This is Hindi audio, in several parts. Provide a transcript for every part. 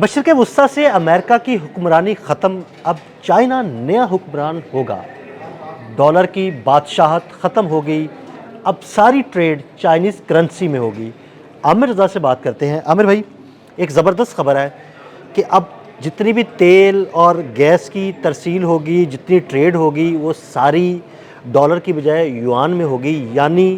मशरिक़ वुस्ता से अमेरिका की हुक्मरानी ख़त्म, अब चाइना नया हुक्मरान होगा। डॉलर की बादशाहत ख़त्म हो गई, अब सारी ट्रेड चाइनीज़ करेंसी में होगी। आमिर रज़ा से बात करते हैं। आमिर भाई, एक ज़बरदस्त ख़बर है कि अब जितनी भी तेल और गैस की तरसील होगी, जितनी ट्रेड होगी, वो सारी डॉलर की बजाय युआन में होगी, यानी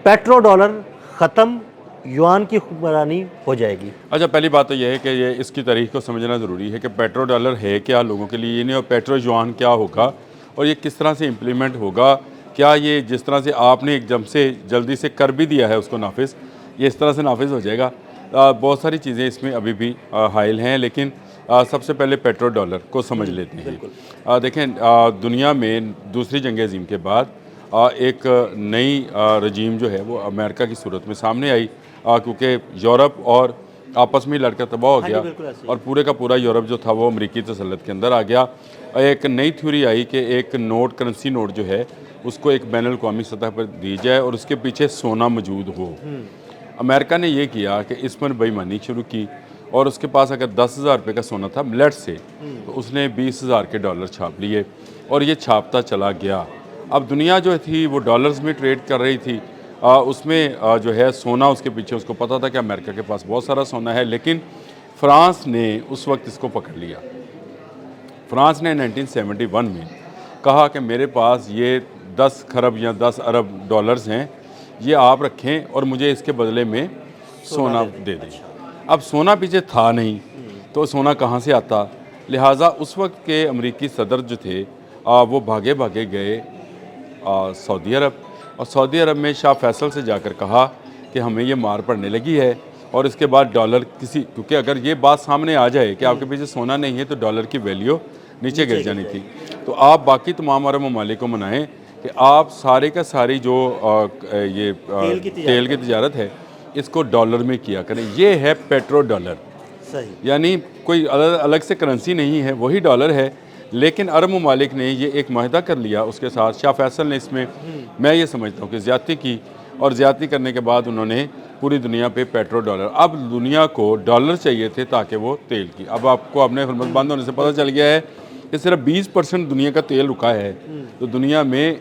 पेट्रो डॉलर ख़त्म, युआन की हुक्मरानी हो जाएगी। अच्छा, पहली बात तो यह है कि ये इसकी तारीख को समझना ज़रूरी है कि पेट्रो डॉलर है क्या लोगों के लिए, ये नहीं, और पेट्रो युआन क्या होगा और ये किस तरह से इम्प्लीमेंट होगा। क्या ये जिस तरह से आपने एकदम से जल्दी से कर भी दिया है उसको नाफिज, ये इस तरह से नाफिज हो जाएगा। बहुत सारी चीज़ें इसमें अभी भी हाइल हैं, लेकिन सबसे पहले पेट्रो डॉलर को समझ लेते हैं। देखें, दुनिया में दूसरी जंग अज़ीम के बाद एक नई रजीम जो है वो अमेरिका की सूरत में सामने आई, क्योंकि यूरोप और आपस में लड़कर तबाह हो गया और पूरे का पूरा यूरोप जो था वो अमरीकी तसल्लुत के अंदर आ गया। एक नई थ्योरी आई कि एक नोट, करेंसी नोट जो है उसको एक बैनुल अक़वामी सतह पर दी जाए और उसके पीछे सोना मौजूद हो। अमेरिका ने ये किया कि इस पर बेईमानी शुरू की और उसके पास अगर 10,000 रुपये का सोना था मिलेट से, तो उसने 20,000 के डॉलर छाप लिए और ये छापता चला गया। अब दुनिया जो थी वो डॉलर्स में ट्रेड कर रही थी, उसमें जो है सोना उसके पीछे, उसको पता था कि अमेरिका के पास बहुत सारा सोना है, लेकिन फ्रांस ने उस वक्त इसको पकड़ लिया। फ्रांस ने 1971 में कहा कि मेरे पास ये 10 खरब या 10 अरब डॉलर्स हैं, ये आप रखें और मुझे इसके बदले में सोना दे दें। अब सोना पीछे था नहीं, तो सोना कहाँ से आता। लिहाजा उस वक्त के अमरीकी सदर जो थे वो भागे भागे गए सऊदी अरब, और सऊदी अरब में शाह फैसल से जाकर कहा कि हमें ये मार पड़ने लगी है और इसके बाद डॉलर क्योंकि अगर ये बात सामने आ जाए कि आपके पीछे सोना नहीं है तो डॉलर की वैल्यू नीचे गिर जानी थी। तो आप बाकी तमाम अरब ममालिक को मनाएं कि आप सारे का सारी जो ये तेल की तजारत है इसको डॉलर में किया करें। ये है पेट्रो डॉलर, सही, यानी कोई अलग से करेंसी नहीं है, वही डॉलर है। लेकिन अरब ममालिक ने ये एक माहिदा कर लिया उसके साथ। शाह फैसल ने इसमें मैं ये समझता हूँ कि ज़्यादती की, और ज़्यादती करने के बाद उन्होंने पूरी दुनिया पे पेट्रो डॉलर, अब दुनिया को डॉलर चाहिए थे ताकि वो तेल की, अब आपको अपने हुर्मत बंद होने से पता चल गया है कि सिर्फ 20% दुनिया का तेल रुका है, तो दुनिया में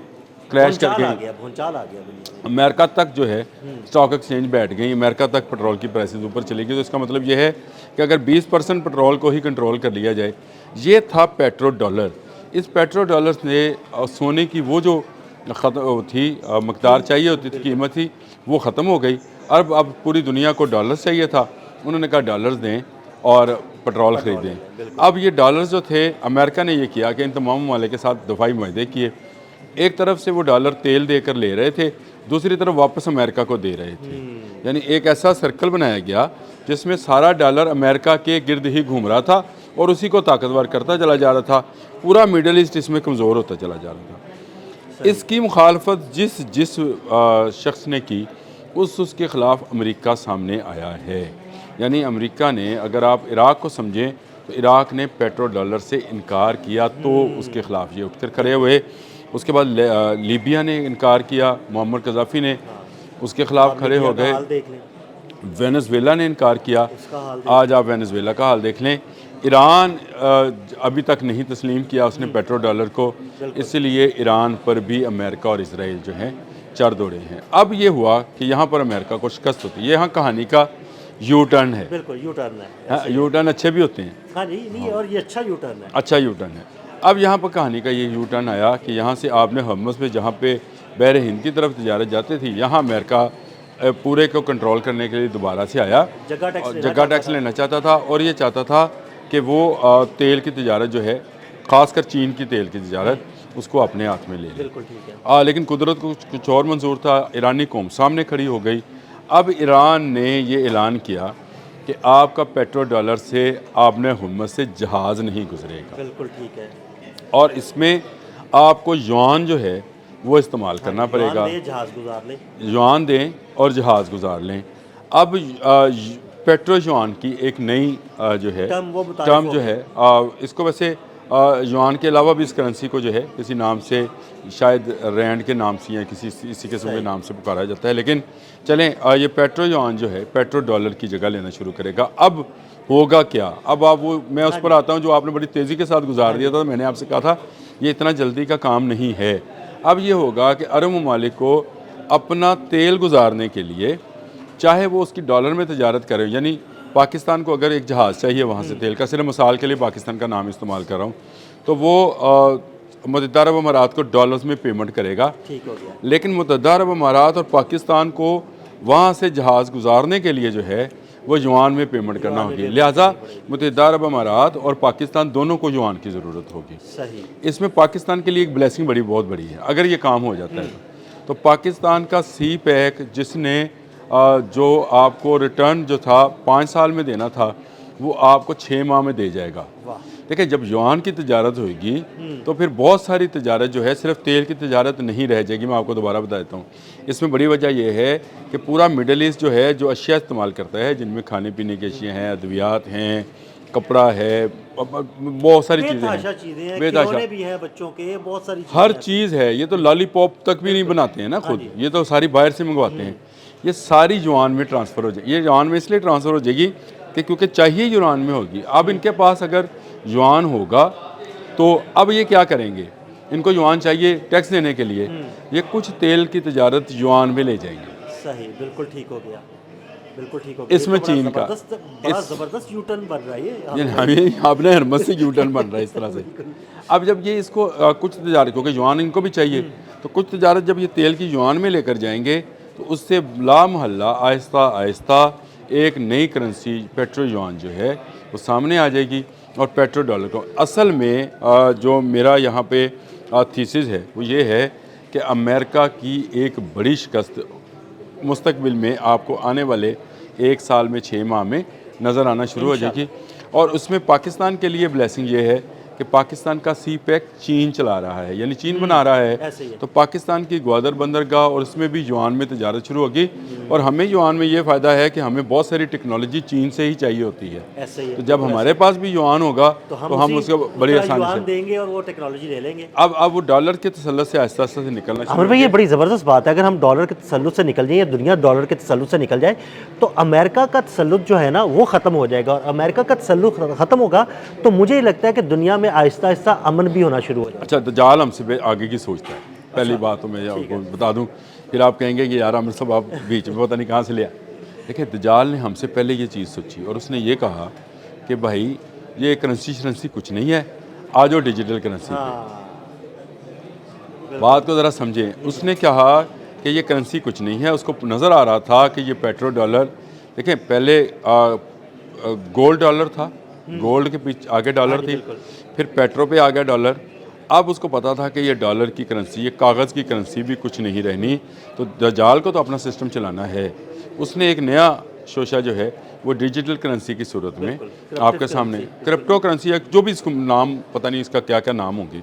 क्रैश करके भूचाल आ गया। अमेरिका तक जो है स्टॉक एक्सचेंज बैठ गई, अमेरिका तक पेट्रोल की प्राइसेस ऊपर चली गई। तो इसका मतलब ये है कि अगर 20% पेट्रोल को ही कंट्रोल कर लिया जाए, ये था पेट्रो डॉलर। इस पेट्रो डॉलर ने सोने की वो जो थी मकदार चाहिए होती थी, कीमत थी, वो ख़त्म हो गई। अब पूरी दुनिया को डॉलर्स चाहिए था, उन्होंने कहा डॉलर्स दें और पेट्रोल ख़रीदें। अब ये डॉलर्स जो थे, अमेरिका ने ये किया कि इन तमाम ममालिक के साथ दफ़ाई मुआहदे किए। एक तरफ से वो डॉलर तेल देकर ले रहे थे, दूसरी तरफ वापस अमेरिका को दे रहे थे, यानी एक ऐसा सर्कल बनाया गया जिसमें सारा डॉलर अमेरिका के गिर्द ही घूम रहा था और उसी को ताकतवर करता चला जा रहा था। पूरा मिडल ईस्ट इसमें कमज़ोर होता चला जा रहा था। इसकी मुखालफत जिस शख्स ने की उसके ख़िलाफ़ अमेरिका सामने आया है। यानी अमेरिका ने, अगर आप इराक़ को समझें तो इराक़ ने पेट्रो डॉलर से इनकार किया तो उसके ख़िलाफ़ ये उठकर खड़े हुए। उसके बाद लीबिया ने इनकार किया, मोहम्मद कज़ाफ़ी ने उसके ख़िलाफ़ खड़े हो गए। वेनेज़ुएला ने इनकार किया, आज आप वेनेज़ुएला का हाल देख लें। ईरान अभी तक नहीं तस्लीम किया उसने पेट्रो डॉलर को, इसलिए ईरान पर भी अमेरिका और इसराइल जो हैं चढ़ दौड़े हैं। अब ये हुआ कि यहाँ पर अमेरिका को शिकस्त होती है। यहाँ कहानी का यू टर्न है। बिल्कुल यू टर्न है। यू टर्न अच्छे भी होते हैं। हाँ जी, नहीं, और ये अच्छा यू टर्न है। अच्छा यू टर्न है। अब यहाँ पर कहानी का ये यू टर्न आया कि यहाँ से आपने हर्मुज़ में, जहाँ पे बहर हिंद की तरफ तजारत जाती थी, यहाँ अमेरिका पूरे को कंट्रोल करने के लिए दोबारा से आया, जगह टैक्स लेना चाहता था और ये चाहता था कि वो तेल की तजारत जो है, ख़ासकर चीन की तेल की तजारत, उसको अपने हाथ में ले ले। बिल्कुल ठीक है। लेकिन कुदरत को कुछ और मंजूर था। ईरानी कौम सामने खड़ी हो गई। अब ईरान ने ये ऐलान किया कि आपका पेट्रो डॉलर से आपने हुर्मुज़ से जहाज़ नहीं गुजरेगा। बिल्कुल ठीक है। और इसमें आपको युआन जो है वो इस्तेमाल करना पड़ेगा। जहाज़ गुजार लें, युआन दें और जहाज़ गुजार लें। अब पेट्रो युआन की एक नई जो है टर्म जो है, इसको वैसे युआन के अलावा भी इस करेंसी को जो है किसी नाम से, शायद रैंड के नाम से या इसी किस्म के नाम से पुकारा जाता है, लेकिन चलें ये पेट्रो युआन जो है पेट्रो डॉलर की जगह लेना शुरू करेगा। अब होगा क्या। अब आप वो मैं उस पर आता हूँ जो आपने बड़ी तेज़ी के साथ गुजार दिया था। मैंने आपसे कहा था ये इतना जल्दी का काम नहीं है। अब ये होगा कि अरब ममालिक को अपना तेल गुजारने के लिए, चाहे वो उसकी डॉलर में तजारत करे, यानी पाकिस्तान को अगर एक जहाज़ चाहिए वहाँ से तेल का, सिर्फ मिसाल के लिए पाकिस्तान का नाम इस्तेमाल कर रहा हूँ, तो वो मुत्तहिदा अरब अमारात को डॉलर्स में पेमेंट करेगा। ठीक हो गया। लेकिन मुत्तहिदा अरब अमारात और पाकिस्तान को वहाँ से जहाज़ गुजारने के लिए जो है वो युआन में पेमेंट करना होगी। लिहाजा मुत्तहिदा अरब अमारात और पाकिस्तान दोनों को युआन की ज़रूरत होगी। सही। इसमें पाकिस्तान के लिए एक ब्लेसिंग बहुत बड़ी है अगर ये काम हो जाता है तो पाकिस्तान का सी पैक जिसने जो आपको रिटर्न जो था 5 साल में देना था वो आपको 6 माह में दे जाएगा। वाह। देखिए जब युआन की तजारत होगी तो फिर बहुत सारी तजारत जो है सिर्फ तेल की तजारत नहीं रह जाएगी। मैं आपको दोबारा बता देता हूँ, इसमें बड़ी वजह यह है कि पूरा मिडल ईस्ट जो है जो अशिया इस्तेमाल करता है, जिनमें खाने पीने की अशिया हैं, अद्वियात हैं, कपड़ा है, बहुत सारी चीज़ें हैं, खिलौने भी हैं बच्चों के, बहुत सारी हर चीज़ है। ये तो लॉलीपॉप तक भी नहीं बनाते हैं ना खुद, ये तो सारी बाहर से मंगवाते हैं। ये सारी युआन में ट्रांसफ़र हो जाएगी। ये युआन में इसलिए ट्रांसफ़र हो जाएगी कि क्योंकि चाहिए युआन में होगी। अब इनके पास अगर युआन होगा तो अब ये क्या करेंगे, इनको युआन चाहिए टैक्स देने के लिए, ये कुछ तेल की तजारत युआन में ले जाएंगे। सही, बिल्कुल ठीक हो गया, बिल्कुल ठीक हो गया। इसमें चीन का बड़ा ज़बरदस्त यू टर्न बन रहा है ये आपने हरमत से यू टर्न बन रहा है इस तरह से। अब जब ये इसको कुछ तजारत, क्योंकि युआन इनको भी चाहिए, तो कुछ तजारत जब ये तेल की युआन में लेकर जाएंगे तो उससे लामहल्ला आहिस्ता आहिस्ता एक नई करेंसी पेट्रो युआन जो है वो सामने आ जाएगी और पेट्रो डॉलर को। असल में जो मेरा यहाँ पे थीसिस है वो ये है कि अमेरिका की एक बड़ी शिकस्त मुस्तकबिल में आपको आने वाले 1 साल में 6 माह में नज़र आना शुरू हो जाएगी। और उसमें पाकिस्तान के लिए ब्लेसिंग ये है कि पाकिस्तान का सी पैक चीन चला रहा है, यानी चीन बना रहा है, तो पाकिस्तान की ग्वादर बंदरगाह और उसमें भी युआन में तजारत शुरू होगी। और हमें युआन में ये फ़ायदा है कि हमें बहुत सारी टेक्नोलॉजी चीन से ही चाहिए होती है। तो जब हमारे पास भी युआन होगा तो हम उसको बड़ी आसानी से देंगे और वो टेक्नोलॉजी ले लेंगे। अब वो डॉलर के तसल्लुत से आहिस्ता आहिस्ता से निकलना अमर भाई, ये बड़ी ज़बरदस्त बात है। अगर हम डॉलर के तसल्लुत से निकल जाए या दुनिया डॉलर के तसल्लुत से निकल जाए तो अमेरिका का तसल्लुत जो है ना वो ख़त्म हो जाएगा। और अमेरिका का तसल्लुत ख़त्म होगा तो मुझे लगता है कि दुनिया में आहिस्ता आहिस्ता अमन भी होना शुरू हो जाएगा। अच्छा, दज्जाल हमसे आगे की सोचता है। पहली बात तो मैं आपको बता दूं, फिर आप कहेंगे कि यार आमिर साहब आप बीच में पता नहीं कहाँ से लिया। देखिए दज्जाल ने हमसे पहले ये चीज़ सोची और उसने ये कहा कि भाई ये करेंसी शरेंसी कुछ नहीं है, आ जाओ डिजिटल करेंसी पे। बात को ज़रा समझें। उसने कहा कि ये करेंसी कुछ नहीं है, उसको नज़र आ रहा था कि ये पेट्रो डॉलर, देखें पहले गोल्ड डॉलर था, गोल्ड के पीछे आगे डॉलर थी, फिर पेट्रो पे आ गया डॉलर। अब उसको पता था कि ये डॉलर की करेंसी, ये कागज़ की करेंसी भी कुछ नहीं रहनी, तो दज्जाल को तो अपना सिस्टम चलाना है। उसने एक नया शोशा जो है वो डिजिटल करेंसी की सूरत में आपके सामने, क्रिप्टो करेंसी या जो भी इसको नाम पता नहीं इसका क्या क्या नाम होंगे,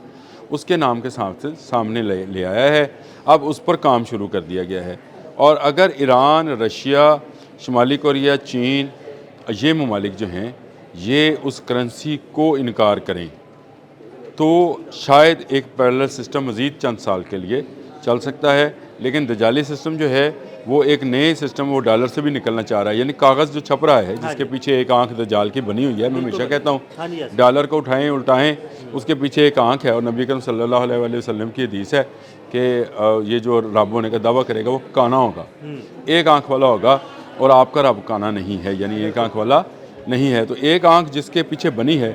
उसके नाम के सामने ले आया है। अब उस पर काम शुरू कर दिया गया है। और अगर ईरान, रशिया, शुमाली कोरिया, चीन, ये ममालिक जो हैं ये उस करेंसी को इनकार करें तो शायद एक पैरेलल सिस्टम मज़ीद चंद साल के लिए चल सकता है। लेकिन दजाली सिस्टम जो है वो एक नए सिस्टम, वो डॉलर से भी निकलना चाह रहा है। यानी कागज़ जो छप रहा है जिसके पीछे एक आंख दजाल की बनी हुई है, मैं हमेशा कहता हूँ डॉलर को उठाएं उल्टाएं उसके पीछे एक आंख है। और नबी करीम सल्लल्लाहु अलैहि वसल्लम की हदीस है कि ये जो रब होने का दावा करेगा वो काना होगा, एक आंख वाला होगा और आपका रब काना नहीं है, यानी एक आंख वाला नहीं है। तो एक आंख जिसके पीछे बनी है,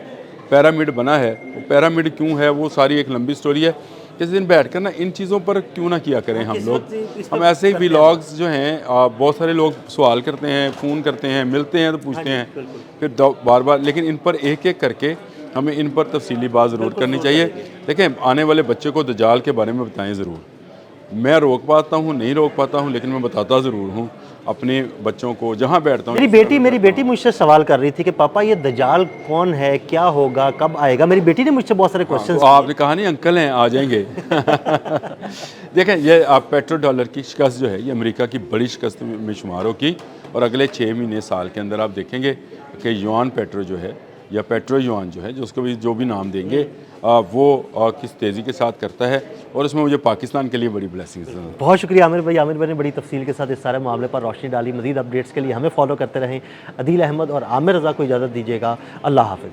पिरामिड बना है, वो पिरामिड क्यों है वो सारी एक लंबी स्टोरी है। किसी दिन बैठ कर ना इन चीज़ों पर क्यों ना किया करें हम लोग। हम ऐसे ही व्लॉग्स जो हैं बहुत सारे लोग सवाल करते हैं, फ़ोन करते हैं, मिलते हैं तो पूछते हैं फिर बार बार, लेकिन इन पर एक एक करके हमें इन पर तफसीली बात ज़रूर करनी चाहिए। देखें आने वाले बच्चे को दज्जाल के बारे में बताएं ज़रूर। मैं रोक पाता हूँ नहीं रोक पाता हूँ, लेकिन मैं बताता ज़रूर हूँ अपने बच्चों को जहाँ बैठता हूँ। मेरी बेटी मुझसे सवाल कर रही थी कि पापा ये दज्जाल कौन है, क्या होगा, कब आएगा। मेरी बेटी ने मुझसे बहुत सारे क्वेश्चन तो आपने कहा नहीं अंकल हैं आ जाएंगे। देखें ये आप पेट्रो डॉलर की शिकस्त जो है ये अमेरिका की बड़ी शिकस्त में शुमार होगी। और अगले 6 महीने साल के अंदर आप देखेंगे कि युआन पेट्रो जो है या पेट्रो युआन जो है, जो उसको भी जो भी नाम देंगे वो किस तेज़ी के साथ करता है, और उसमें मुझे पाकिस्तान के लिए बड़ी ब्लेसिंग्स हैं। बहुत शुक्रिया आमिर भाई। आमिर भाई ने बड़ी तफसील के साथ इस सारे मामले पर रोशनी डाली। मज़ीद अपडेट्स के लिए हमें फॉलो करते रहें। अदील अहमद और आमिर रज़ा को इजाज़त दीजिएगा। अल्लाह हाफ़िज़।